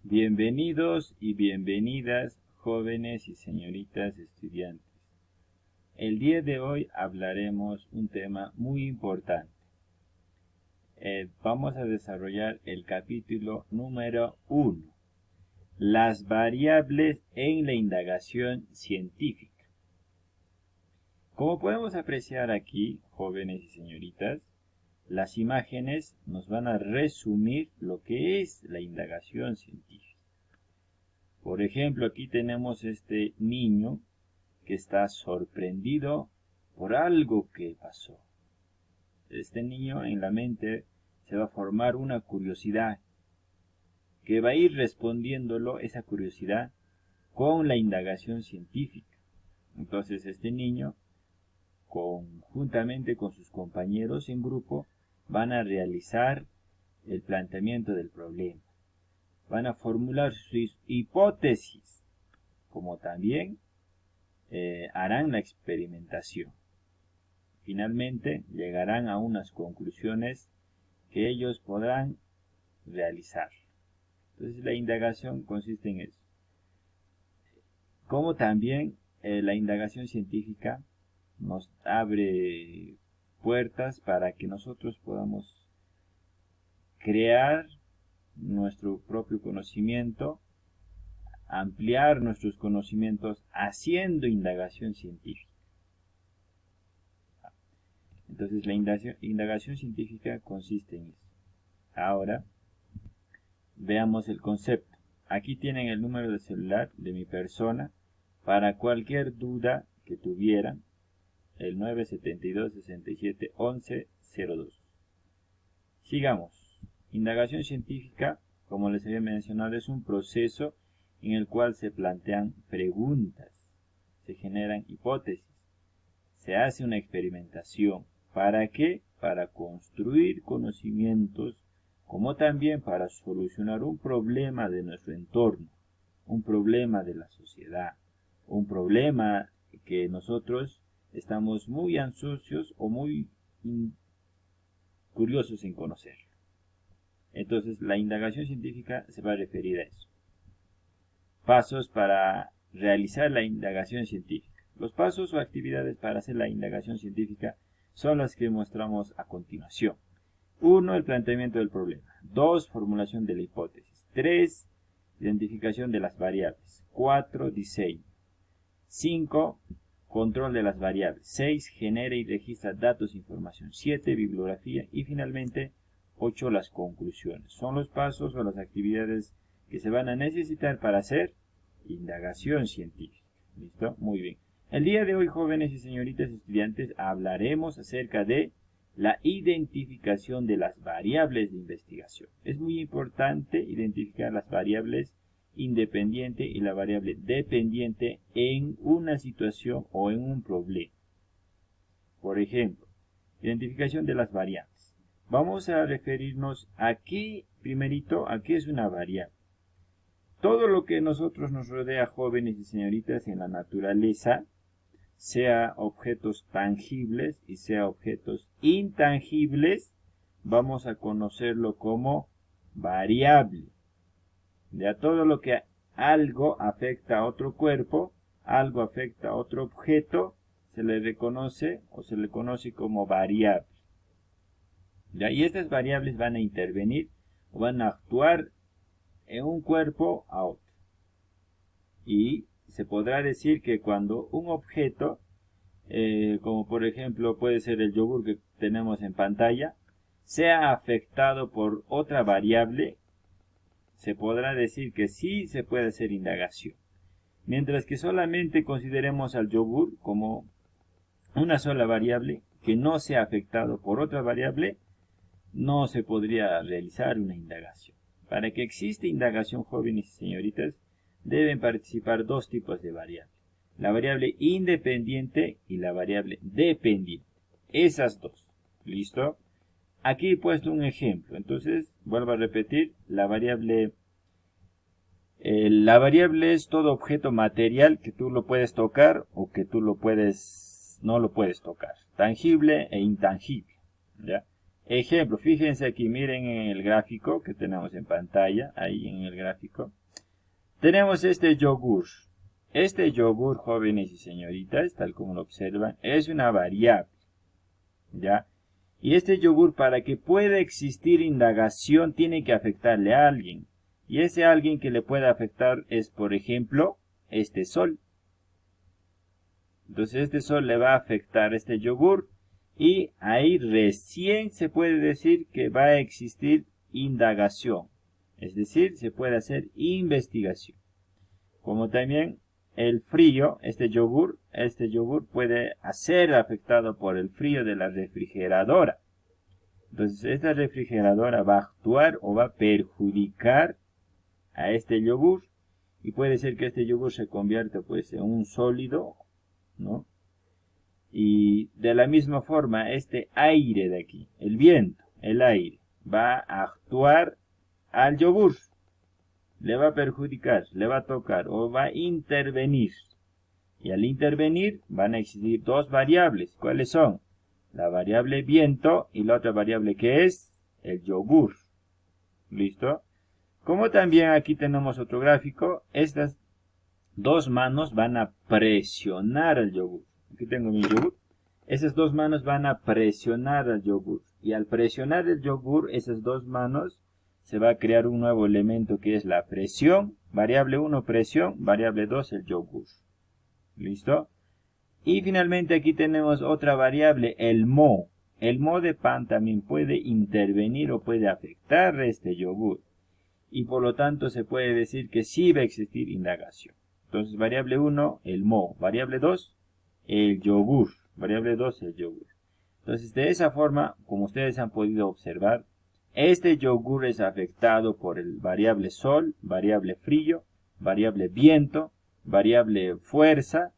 Bienvenidos y bienvenidas, jóvenes y señoritas estudiantes. El día de hoy hablaremos un tema muy importante. Vamos a desarrollar el capítulo número 1, las variables en la indagación científica. Como podemos apreciar aquí, jóvenes y señoritas, las imágenes nos van a resumir lo que es la indagación científica. Por ejemplo, aquí tenemos este niño que está sorprendido por algo que pasó. Este niño en la mente se va a formar una curiosidad que va a ir respondiéndolo esa curiosidad con la indagación científica. Entonces este niño, conjuntamente con sus compañeros en grupo, van a realizar el planteamiento del problema. Van a formular sus hipótesis, como también harán la experimentación. Finalmente llegarán a unas conclusiones que ellos podrán realizar. Entonces la indagación consiste en eso. Como también la indagación científica nos abre puertas para que nosotros podamos crear nuestro propio conocimiento, ampliar nuestros conocimientos haciendo indagación científica. Entonces la indagación científica consiste en eso. Ahora veamos el concepto. Aquí tienen el número de celular de mi persona para cualquier duda que tuvieran, el 972-67-11-02. Sigamos. Indagación científica, como les había mencionado, es un proceso en el cual se plantean preguntas, se generan hipótesis, se hace una experimentación. ¿Para qué? Para construir conocimientos, como también para solucionar un problema de nuestro entorno, un problema de la sociedad, un problema que nosotros estamos muy ansiosos o muy curiosos en conocer. Entonces la indagación científica se va a referir a eso. Pasos para realizar la indagación científica. Los pasos o actividades para hacer la indagación científica son las que mostramos a continuación. 1. El planteamiento del problema. 2. Formulación de la hipótesis. 3. Identificación de las variables. 4. Diseño. 5. Control de las variables. 6. Genera y registra datos e información. 7. Bibliografía. Y finalmente 8. Las conclusiones. Son los pasos o las actividades que se van a necesitar para hacer indagación científica. ¿Listo? Muy bien. El día de hoy, jóvenes y señoritas estudiantes, hablaremos acerca de la identificación de las variables de investigación. Es muy importante identificar las variables independiente y la variable dependiente en una situación o en un problema. Por ejemplo, identificación de las variables. Vamos a referirnos aquí, primerito, a qué es una variable. Todo lo que nosotros nos rodea, jóvenes y señoritas, en la naturaleza, sea objetos tangibles y sea objetos intangibles, vamos a conocerlo como variable. Ya todo lo que algo afecta a otro cuerpo, algo afecta a otro objeto, se le reconoce o se le conoce como variable. ¿Ya? Y estas variables van a intervenir o van a actuar en un cuerpo a otro. Y se podrá decir que cuando un objeto, como por ejemplo puede ser el yogur que tenemos en pantalla, sea afectado por otra variable, se podrá decir que sí se puede hacer indagación. Mientras que solamente consideremos al yogur como una sola variable, que no sea afectado por otra variable, no se podría realizar una indagación. Para que exista indagación, jóvenes y señoritas, deben participar dos tipos de variables. La variable independiente y la variable dependiente. Esas dos. ¿Listo? Aquí he puesto un ejemplo. Entonces, vuelvo a repetir, la variable es todo objeto material que tú lo puedes tocar o que tú no lo puedes tocar. Tangible e intangible. ¿Ya? Ejemplo, fíjense aquí, miren en el gráfico que tenemos en pantalla, ahí en el gráfico. Tenemos este yogur. Este yogur, jóvenes y señoritas, tal como lo observan, es una variable, ¿ya? Y este yogur, para que pueda existir indagación, tiene que afectarle a alguien. Y ese alguien que le puede afectar es, por ejemplo, este sol. Entonces este sol le va a afectar a este yogur y ahí recién se puede decir que va a existir indagación. Es decir, se puede hacer investigación. Como también el frío, este yogur puede ser afectado por el frío de la refrigeradora. Entonces esta refrigeradora va a actuar o va a perjudicar a este yogur y puede ser que este yogur se convierta pues en un sólido, ¿no? Y de la misma forma este aire de aquí, el viento, el aire, va a actuar al yogur, le va a perjudicar, le va a tocar o va a intervenir. Y al intervenir van a existir dos variables. ¿Cuáles son? La variable viento y la otra variable que es el yogur. ¿Listo? Como también aquí tenemos otro gráfico, estas dos manos van a presionar al yogur. Aquí tengo mi yogur. Esas dos manos van a presionar al yogur. Y al presionar el yogur, esas dos manos, se va a crear un nuevo elemento que es la presión. Variable 1, presión. Variable 2, el yogur. ¿Listo? Y finalmente aquí tenemos otra variable, el moho. El moho de pan también puede intervenir o puede afectar este yogur. Y por lo tanto se puede decir que sí va a existir indagación. Entonces variable 1, el moho. Variable 2, el yogur. Variable 2, el yogur. Entonces de esa forma, como ustedes han podido observar, este yogur es afectado por el variable sol, variable frío, variable viento, variable fuerza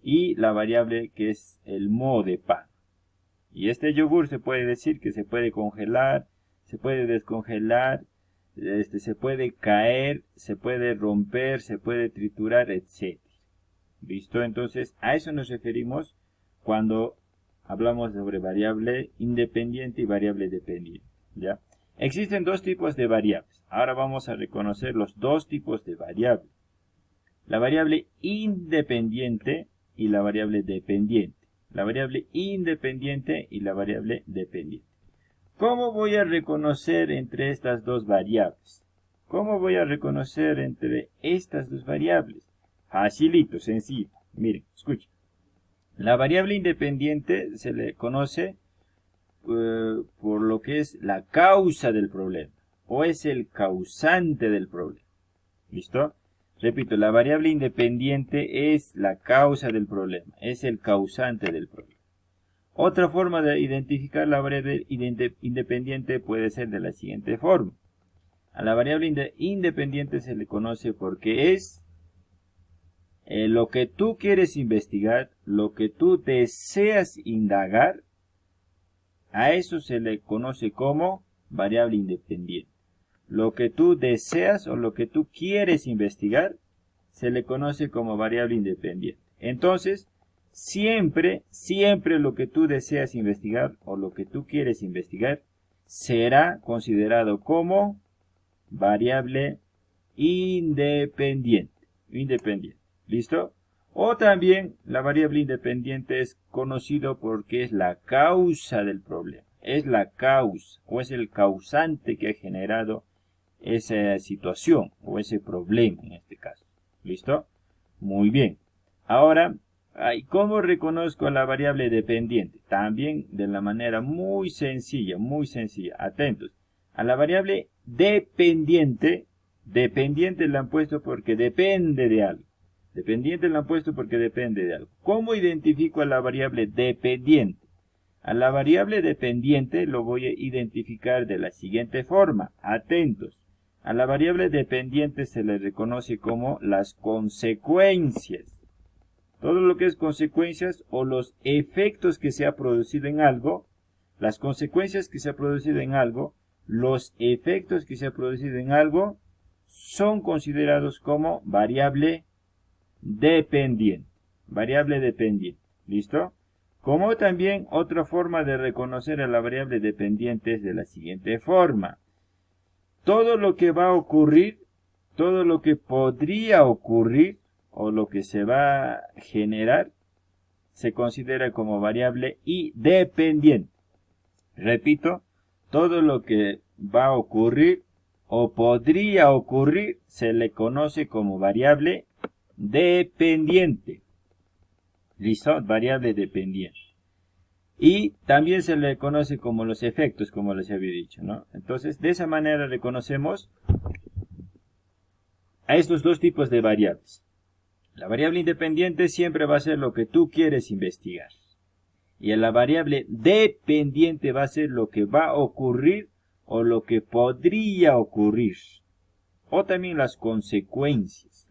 y la variable que es el moho de pan. Y este yogur se puede decir que se puede congelar, se puede descongelar, se puede caer, se puede romper, se puede triturar, etc. ¿Listo? Entonces a eso nos referimos cuando hablamos sobre variable independiente y variable dependiente. ¿Ya? Existen dos tipos de variables. Ahora vamos a reconocer los dos tipos de variables. La variable independiente y la variable dependiente. La variable independiente y la variable dependiente. ¿Cómo voy a reconocer entre estas dos variables? ¿Cómo voy a reconocer entre estas dos variables? Facilito, sencillo. Miren, escuchen. La variable independiente se le conoce por lo que es la causa del problema o es el causante del problema. ¿Listo? Repito, la variable independiente es la causa del problema, es el causante del problema. Otra forma de identificar la variable independiente puede ser de la siguiente forma. A la variable independiente se le conoce porque es lo que tú quieres investigar, lo que tú deseas indagar, a eso se le conoce como variable independiente. Lo que tú deseas o lo que tú quieres investigar se le conoce como variable independiente. Entonces, siempre lo que tú deseas investigar o lo que tú quieres investigar será considerado como variable independiente. ¿Listo? O también la variable independiente es conocido porque es la causa del problema. Es la causa o es el causante que ha generado esa situación o ese problema en este caso. ¿Listo? Muy bien. Ahora, ¿cómo reconozco la variable dependiente? También de la manera muy sencilla, Atentos. A la variable dependiente la han puesto porque depende de algo. Dependiente la han puesto porque depende de algo. ¿Cómo identifico a la variable dependiente? A la variable dependiente lo voy a identificar de la siguiente forma. Atentos. A la variable dependiente se le reconoce como las consecuencias. Todo lo que es consecuencias o los efectos que se ha producido en algo, las consecuencias que se ha producido en algo, los efectos que se ha producido en algo, son considerados como variable dependiente. Variable dependiente. ¿Listo? Como también otra forma de reconocer a la variable dependiente es de la siguiente forma. Todo lo que va a ocurrir, todo lo que podría ocurrir o lo que se va a generar, se considera como variable independiente. Repito, todo lo que va a ocurrir o podría ocurrir se le conoce como variable dependiente. ¿Listo? Variable dependiente. Y también se le conoce como los efectos, como les había dicho, ¿no? Entonces, de esa manera reconocemos a estos dos tipos de variables. La variable independiente siempre va a ser lo que tú quieres investigar. Y la variable dependiente va a ser lo que va a ocurrir o lo que podría ocurrir. O también las consecuencias,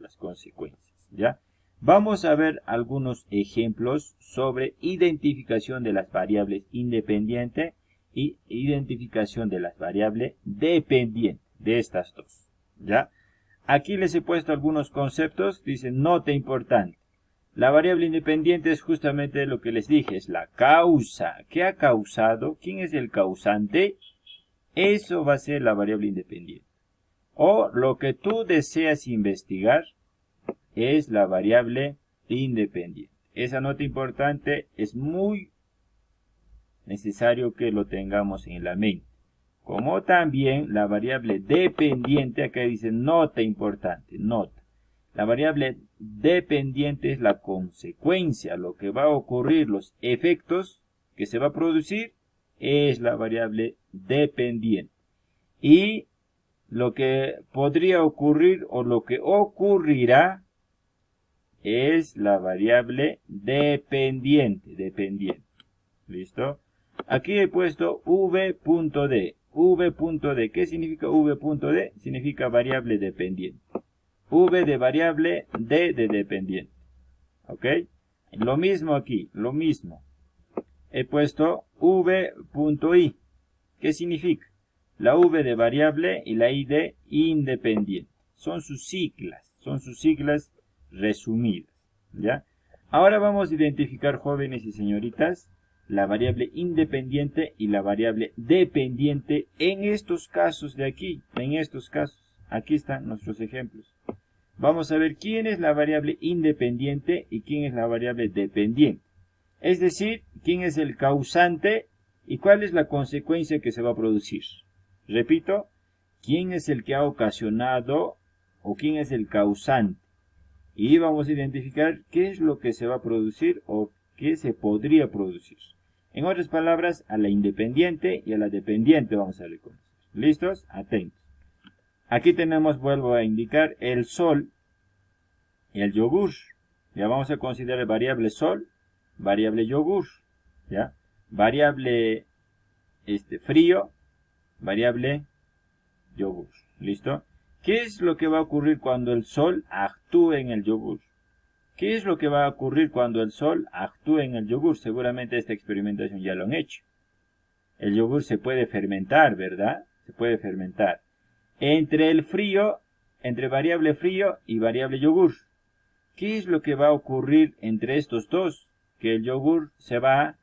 ¿ya? Vamos a ver algunos ejemplos sobre identificación de las variables independientes y identificación de las variables dependientes, de estas dos, ¿ya? Aquí les he puesto algunos conceptos, dice nota importante. La variable independiente es justamente lo que les dije, es la causa. ¿Qué ha causado? ¿Quién es el causante? Eso va a ser la variable independiente. O lo que tú deseas investigar es la variable independiente. Esa nota importante es muy necesario que lo tengamos en la mente. Como también la variable dependiente, acá dice nota importante, nota. La variable dependiente es la consecuencia, lo que va a ocurrir, los efectos que se va a producir, es la variable dependiente. Y lo que podría ocurrir o lo que ocurrirá es la variable dependiente. ¿Listo? Aquí he puesto v.d. v.d. ¿Qué significa v.d? Significa variable dependiente. V de variable, D de dependiente. ¿Ok? Lo mismo aquí, lo mismo. He puesto v.i. ¿Qué significa? La v de variable y la i de independiente. Son sus siglas resumidas. ¿Ya? Ahora vamos a identificar, jóvenes y señoritas, la variable independiente y la variable dependiente en estos casos de aquí, en estos casos. Aquí están nuestros ejemplos. Vamos a ver quién es la variable independiente y quién es la variable dependiente. Es decir, quién es el causante y cuál es la consecuencia que se va a producir. Repito, quién es el que ha ocasionado o quién es el causante. Y vamos a identificar qué es lo que se va a producir o qué se podría producir. En otras palabras, a la independiente y a la dependiente vamos a reconocer. ¿Listos? Atentos. Aquí tenemos, vuelvo a indicar, el sol y el yogur. Ya vamos a considerar variable sol, variable yogur. ¿Ya? Variable frío, variable yogur. ¿Listo? ¿Qué es lo que va a ocurrir cuando el sol actúe en el yogur? ¿Qué es lo que va a ocurrir cuando el sol actúe en el yogur? Seguramente esta experimentación ya lo han hecho. El yogur se puede fermentar, ¿verdad? Se puede fermentar. Entre variable frío y variable yogur. ¿Qué es lo que va a ocurrir entre estos dos? Que el yogur se va a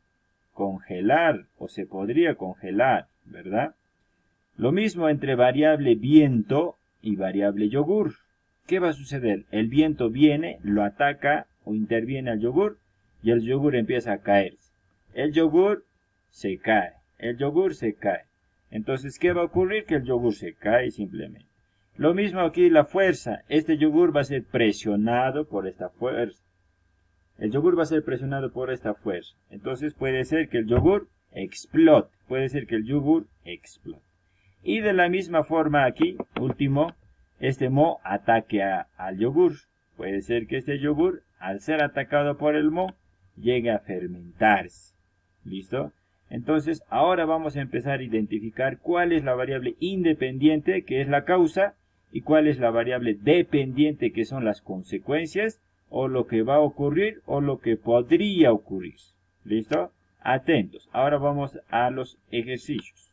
congelar o se podría congelar, ¿verdad? Lo mismo entre variable viento y variable yogur. ¿Qué va a suceder? El viento viene, lo ataca o interviene al yogur y el yogur empieza a caerse. El yogur se cae. Entonces, ¿qué va a ocurrir? Que el yogur se cae simplemente. Lo mismo aquí la fuerza. Este yogur va a ser presionado por esta fuerza. El yogur va a ser presionado por esta fuerza. Entonces puede ser que el yogur explote. Y de la misma forma aquí, último, este moho ataque al yogur. Puede ser que este yogur, al ser atacado por el moho, llegue a fermentarse. ¿Listo? Entonces, ahora vamos a empezar a identificar cuál es la variable independiente, que es la causa, y cuál es la variable dependiente, que son las consecuencias, o lo que va a ocurrir, o lo que podría ocurrir. ¿Listo? Atentos. Ahora vamos a los ejercicios.